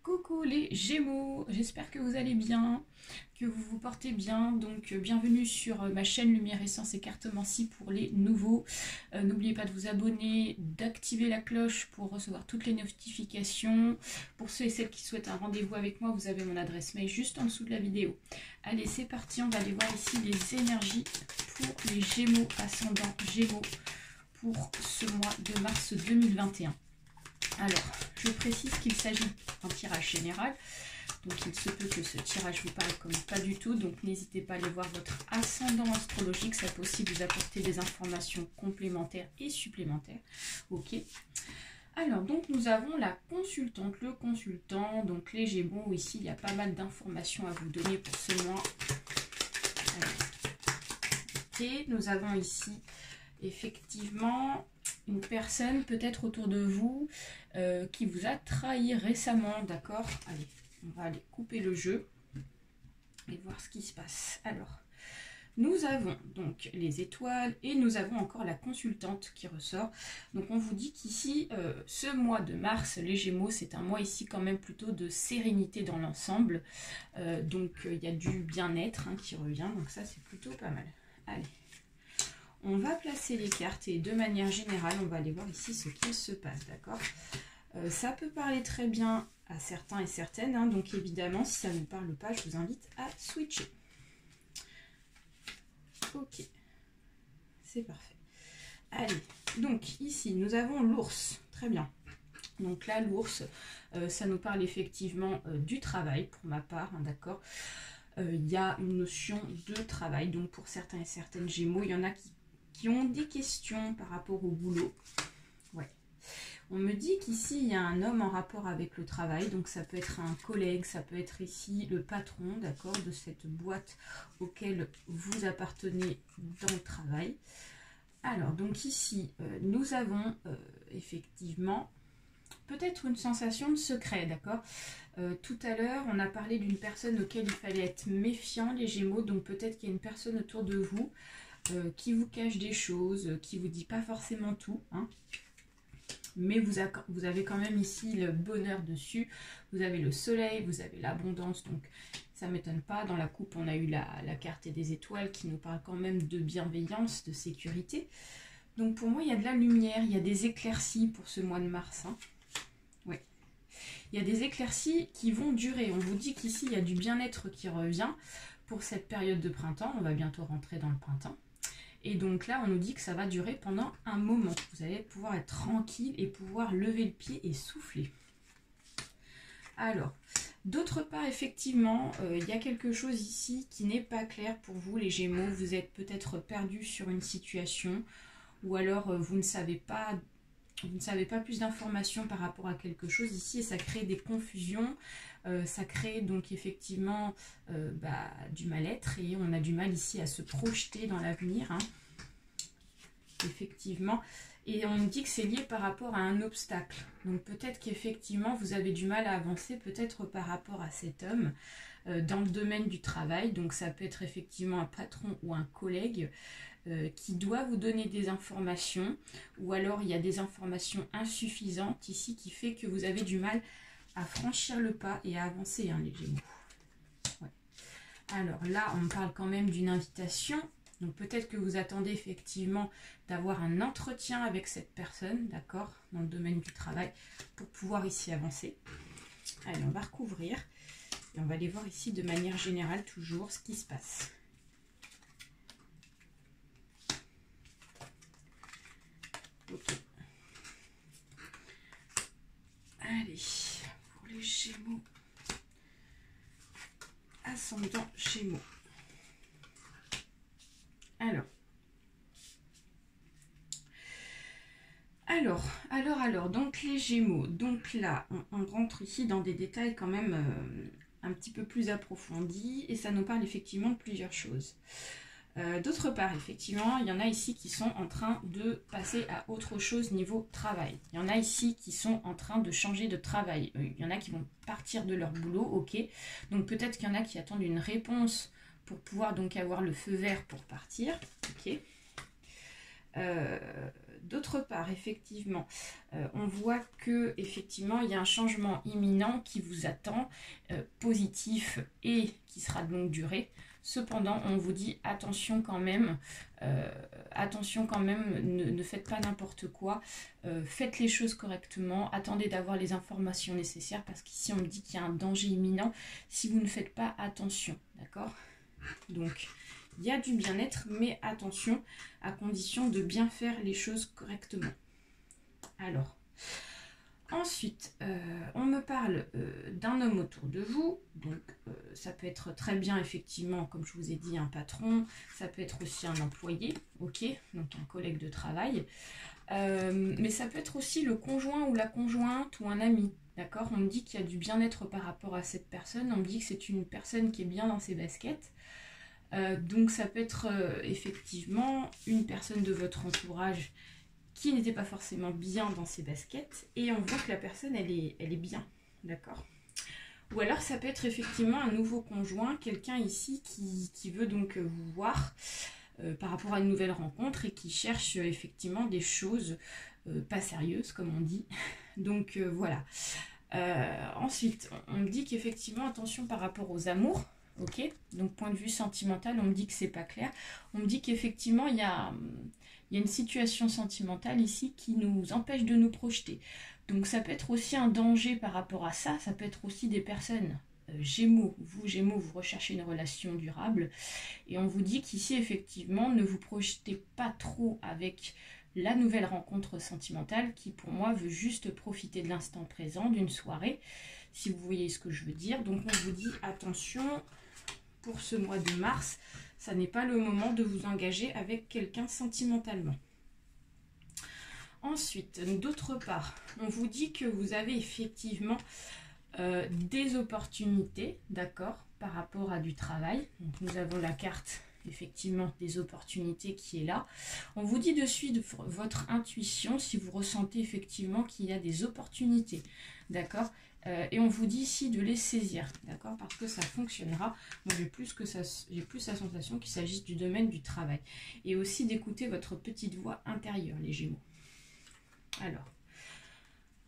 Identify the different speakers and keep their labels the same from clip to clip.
Speaker 1: Coucou les Gémeaux, j'espère que vous allez bien, que vous vous portez bien. Donc bienvenue sur ma chaîne Lumière Essence et Cartomancie pour les nouveaux. N'oubliez pas de vous abonner, d'activer la cloche pour recevoir toutes les notifications. Pour ceux et celles qui souhaitent un rendez-vous avec moi, vous avez mon adresse mail juste en dessous de la vidéo. Allez, c'est parti, on va aller voir ici les énergies pour les Gémeaux, ascendant Gémeaux pour ce mois de mars 2021. Alors, je précise qu'il s'agit d'un tirage général, donc il se peut que ce tirage vous parle comme pas du tout, donc n'hésitez pas à aller voir votre ascendant astrologique, ça peut aussi vous apporter des informations complémentaires et supplémentaires. Ok. Alors, donc nous avons la consultante, le consultant, donc les Gémeaux, ici il y a pas mal d'informations à vous donner pour ce mois. Et nous avons ici effectivement une personne peut-être autour de vous qui vous a trahi récemment, d'accord? Allez, on va aller couper le jeu et voir ce qui se passe. Alors, nous avons donc les étoiles et nous avons encore la consultante qui ressort. Donc on vous dit qu'ici, ce mois de mars, les Gémeaux, c'est un mois ici quand même plutôt de sérénité dans l'ensemble. Donc il y a du bien-être qui revient, donc ça c'est plutôt pas mal. Allez. On va placer les cartes et de manière générale, on va aller voir ici ce qu'il se passe, d'accord? Ça peut parler très bien à certains et certaines, donc évidemment, si ça ne vous parle pas, je vous invite à switcher. Ok, c'est parfait. Allez, donc ici, nous avons l'ours, très bien. Donc là, l'ours, ça nous parle effectivement du travail, pour ma part, d'accord? Il y a une notion de travail, donc pour certains et certaines Gémeaux, il y en a qui ont des questions par rapport au boulot. Ouais. On me dit qu'ici, il y a un homme en rapport avec le travail. Donc, ça peut être un collègue, ça peut être ici le patron, d'accord, de cette boîte auquel vous appartenez dans le travail. Alors, donc ici, nous avons effectivement peut-être une sensation de secret, d'accord. Tout à l'heure, on a parlé d'une personne auquel il fallait être méfiant, les Gémeaux. Donc, peut-être qu'il y a une personne autour de vous qui vous cache des choses, qui vous dit pas forcément tout, mais vous avez quand même ici le bonheur dessus, vous avez le soleil, vous avez l'abondance, donc ça ne m'étonne pas. Dans la coupe, on a eu la carte des étoiles qui nous parle quand même de bienveillance, de sécurité. Donc pour moi, il y a de la lumière, il y a des éclaircies pour ce mois de mars. Ouais. Il y a des éclaircies qui vont durer. On vous dit qu'ici, il y a du bien-être qui revient pour cette période de printemps. On va bientôt rentrer dans le printemps. Et donc là, on nous dit que ça va durer pendant un moment. Vous allez pouvoir être tranquille et pouvoir lever le pied et souffler. Alors, d'autre part, effectivement, il y a quelque chose ici qui n'est pas clair pour vous, les Gémeaux. Vous êtes peut-être perdu sur une situation ou alors vous ne savez pas plus d'informations par rapport à quelque chose ici et ça crée des confusions. Ça crée donc effectivement du mal-être et on a du mal ici à se projeter dans l'avenir. Effectivement. Et on nous dit que c'est lié par rapport à un obstacle. Donc peut-être qu'effectivement vous avez du mal à avancer, peut-être par rapport à cet homme dans le domaine du travail. Donc ça peut être effectivement un patron ou un collègue qui doit vous donner des informations. Ou alors il y a des informations insuffisantes ici qui fait que vous avez du mal à franchir le pas et à avancer, les Gémeaux. Ouais. Alors là, on me parle quand même d'une invitation. Donc peut-être que vous attendez effectivement d'avoir un entretien avec cette personne, d'accord, dans le domaine du travail, pour pouvoir ici avancer. Allez, on va recouvrir et on va aller voir ici de manière générale toujours ce qui se passe. Ok. Allez, pour les Gémeaux, ascendant Gémeaux. Alors, donc les Gémeaux, donc là, on rentre ici dans des détails quand même un petit peu plus approfondis et ça nous parle effectivement de plusieurs choses. D'autre part, effectivement, il y en a ici qui sont en train de passer à autre chose niveau travail. Il y en a ici qui sont en train de changer de travail. Il y en a qui vont partir de leur boulot, ok. Donc peut-être qu'il y en a qui attendent une réponse pour pouvoir donc avoir le feu vert pour partir, ok. D'autre part, effectivement, on voit que effectivement il y a un changement imminent qui vous attend, positif et qui sera de longue durée. Cependant, on vous dit attention quand même, ne faites pas n'importe quoi, faites les choses correctement, attendez d'avoir les informations nécessaires parce qu'ici on me dit qu'il y a un danger imminent si vous ne faites pas attention, d'accord? Donc, il y a du bien-être, mais attention, à condition de bien faire les choses correctement. Alors, ensuite, on me parle d'un homme autour de vous. Donc, ça peut être très bien, effectivement, comme je vous ai dit, un patron. Ça peut être aussi un employé, ok, donc un collègue de travail. Mais ça peut être aussi le conjoint ou la conjointe ou un ami. D'accord? On me dit qu'il y a du bien-être par rapport à cette personne. On me dit que c'est une personne qui est bien dans ses baskets. Donc ça peut être effectivement une personne de votre entourage qui n'était pas forcément bien dans ses baskets et on voit que la personne elle est bien, d'accord? Ou alors ça peut être effectivement un nouveau conjoint, quelqu'un ici qui veut donc vous voir par rapport à une nouvelle rencontre et qui cherche effectivement des choses pas sérieuses comme on dit. Donc voilà. Ensuite on me dit qu'effectivement attention par rapport aux amours. Ok, donc point de vue sentimental, on me dit que c'est pas clair. On me dit qu'effectivement, il y a une situation sentimentale ici qui nous empêche de nous projeter. Donc ça peut être aussi un danger par rapport à ça. Ça peut être aussi des personnes Gémeaux. Vous, Gémeaux, vous recherchez une relation durable. Et on vous dit qu'ici, effectivement, ne vous projetez pas trop avec la nouvelle rencontre sentimentale qui, pour moi, veut juste profiter de l'instant présent, d'une soirée, si vous voyez ce que je veux dire. Donc on vous dit attention... Pour ce mois de mars, ça n'est pas le moment de vous engager avec quelqu'un sentimentalement. Ensuite, d'autre part, on vous dit que vous avez effectivement des opportunités, d'accord, par rapport à du travail. Donc nous avons la carte, effectivement, des opportunités qui est là. On vous dit de suivre votre intuition si vous ressentez effectivement qu'il y a des opportunités, d'accord. Et on vous dit ici de les saisir, d'accord, parce que ça fonctionnera. Moi, j'ai plus la sensation qu'il s'agisse du domaine du travail. Et aussi d'écouter votre petite voix intérieure, les Gémeaux. Alors,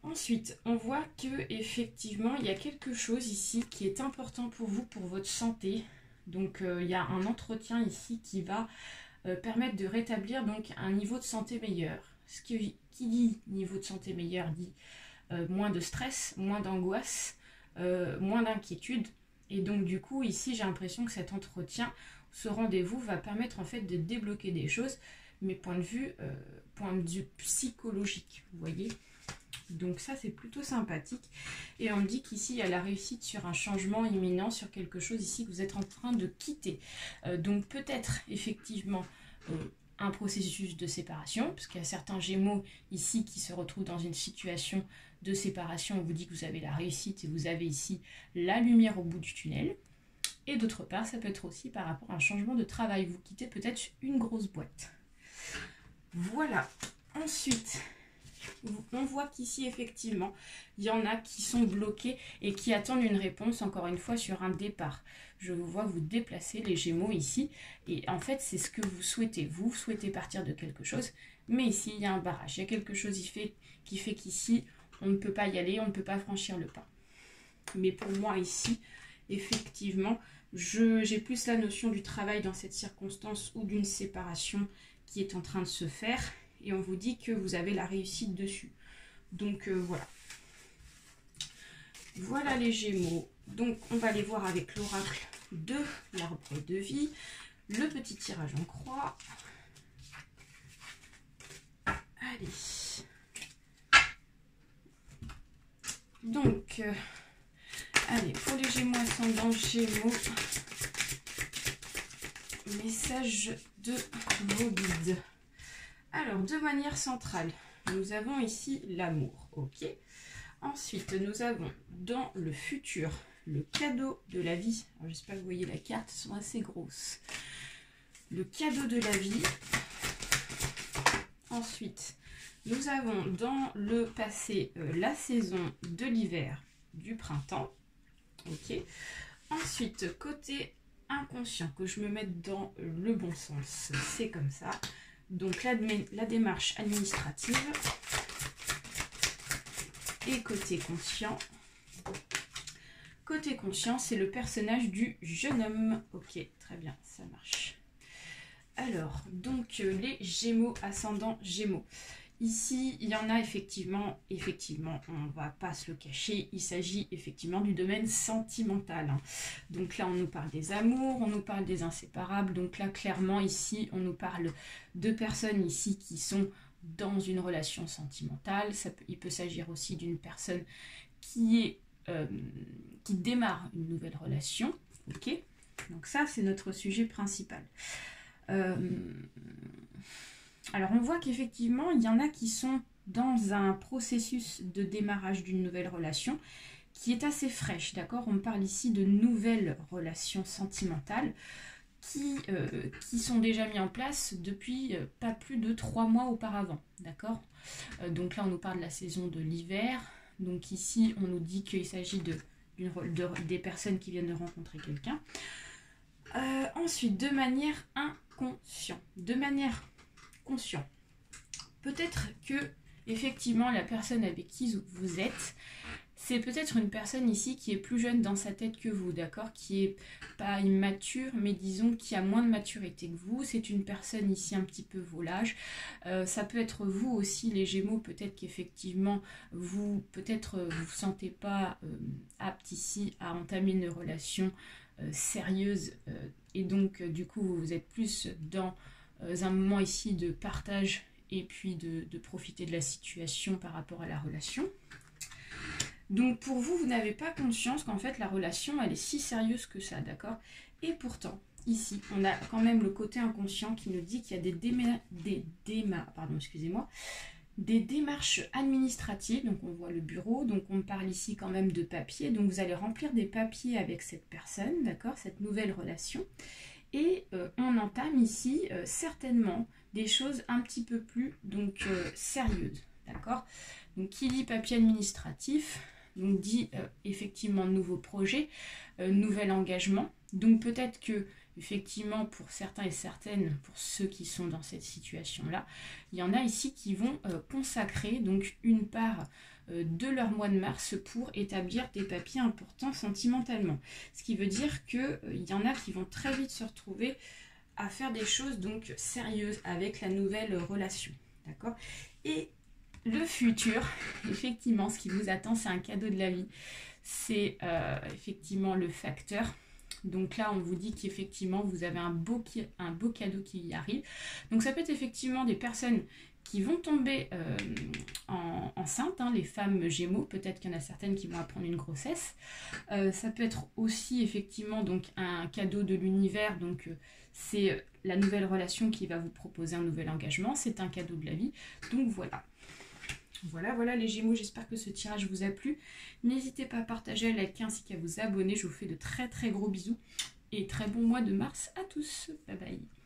Speaker 1: ensuite, on voit que effectivement, il y a quelque chose ici qui est important pour vous, pour votre santé. Donc, il y a un entretien ici qui va permettre de rétablir donc un niveau de santé meilleur. Ce qui dit niveau de santé meilleur dit moins de stress, moins d'angoisse, moins d'inquiétude. Et donc du coup, ici, j'ai l'impression que cet entretien, ce rendez-vous va permettre en fait de débloquer des choses, mais point de vue psychologique, vous voyez. Donc ça, c'est plutôt sympathique. Et on me dit qu'ici, il y a la réussite sur un changement imminent, sur quelque chose ici que vous êtes en train de quitter. Donc peut-être, effectivement... un processus de séparation, parce qu'il y a certains Gémeaux ici qui se retrouvent dans une situation de séparation. On vous dit que vous avez la réussite et vous avez ici la lumière au bout du tunnel. Et d'autre part, ça peut être aussi par rapport à un changement de travail. Vous quittez peut-être une grosse boîte. Voilà. Ensuite, on voit qu'ici, effectivement, il y en a qui sont bloqués et qui attendent une réponse, encore une fois, sur un départ. Je vous vois vous déplacer, les Gémeaux, ici. Et en fait, c'est ce que vous souhaitez. Vous souhaitez partir de quelque chose, mais ici, il y a un barrage. Il y a quelque chose qui fait qu'ici, on ne peut pas y aller, on ne peut pas franchir le pas. Mais pour moi, ici, effectivement, j'ai plus la notion du travail dans cette circonstance ou d'une séparation qui est en train de se faire. Et on vous dit que vous avez la réussite dessus. Donc voilà. Voilà les Gémeaux. Donc on va les voir avec l'oracle de l'arbre de vie. Le petit tirage en croix. Allez. Donc, allez, pour les Gémeaux ascendant Gémeaux, message de vos guides. Alors, de manière centrale, nous avons ici l'amour, ok. Ensuite, nous avons dans le futur le cadeau de la vie. J'espère que vous voyez la carte, elles sont assez grosses. Le cadeau de la vie. Ensuite, nous avons dans le passé la saison de l'hiver, du printemps, ok. Ensuite, côté inconscient, que je me mette dans le bon sens, c'est comme ça. Donc la démarche administrative. Et côté conscient. Côté conscient, c'est le personnage du jeune homme. Ok, très bien, ça marche. Alors, donc les Gémeaux, ascendant Gémeaux. Ici, il y en a effectivement, on ne va pas se le cacher, il s'agit effectivement du domaine sentimental. Donc là, on nous parle des amours, on nous parle des inséparables. Donc là, clairement, ici, on nous parle de personnes ici qui sont dans une relation sentimentale. Il peut s'agir aussi d'une personne qui démarre une nouvelle relation. Ok, donc ça, c'est notre sujet principal. Alors on voit qu'effectivement il y en a qui sont dans un processus de démarrage d'une nouvelle relation qui est assez fraîche, d'accord? On parle ici de nouvelles relations sentimentales qui sont déjà mises en place depuis pas plus de 3 mois auparavant, d'accord? Donc là on nous parle de la saison de l'hiver, donc ici on nous dit qu'il s'agit des personnes qui viennent de rencontrer quelqu'un. Ensuite, de manière inconsciente, peut-être que effectivement la personne avec qui vous êtes, c'est peut-être une personne ici qui est plus jeune dans sa tête que vous, d'accord, qui est pas immature, mais disons qui a moins de maturité que vous. C'est une personne ici un petit peu volage. Ça peut être vous aussi les Gémeaux, peut-être qu'effectivement vous vous sentez pas apte ici à entamer une relation sérieuse et donc du coup vous êtes plus dans un moment ici de partage et puis de profiter de la situation par rapport à la relation. Donc pour vous, vous n'avez pas conscience qu'en fait la relation elle est si sérieuse que ça, d'accord? Et pourtant, ici, on a quand même le côté inconscient qui nous dit qu'il y a des démarches administratives. Donc on voit le bureau, donc on parle ici quand même de papier. Donc vous allez remplir des papiers avec cette personne, d'accord, cette nouvelle relation. Et on entame ici certainement des choses un petit peu plus sérieuses, d'accord? Donc qui dit papier administratif, donc dit effectivement nouveau projet, nouvel engagement. Donc peut-être que effectivement pour certains et certaines, pour ceux qui sont dans cette situation-là, il y en a ici qui vont consacrer donc une part de leur mois de mars pour établir des papiers importants sentimentalement. Ce qui veut dire qu'il y en a qui vont très vite se retrouver à faire des choses donc sérieuses avec la nouvelle relation, d'accord? Et le futur, effectivement, ce qui vous attend, c'est un cadeau de la vie. C'est effectivement le facteur. Donc là, on vous dit qu'effectivement, vous avez un beau cadeau qui y arrive. Donc ça peut être effectivement des personnes qui vont tomber enceintes, les femmes Gémeaux. Peut-être qu'il y en a certaines qui vont apprendre une grossesse. Ça peut être aussi effectivement donc un cadeau de l'univers. Donc c'est la nouvelle relation qui va vous proposer un nouvel engagement. C'est un cadeau de la vie. Donc voilà. Voilà les Gémeaux, j'espère que ce tirage vous a plu. N'hésitez pas à partager, à liker ainsi qu'à vous abonner. Je vous fais de très très gros bisous et très bon mois de mars à tous. Bye bye.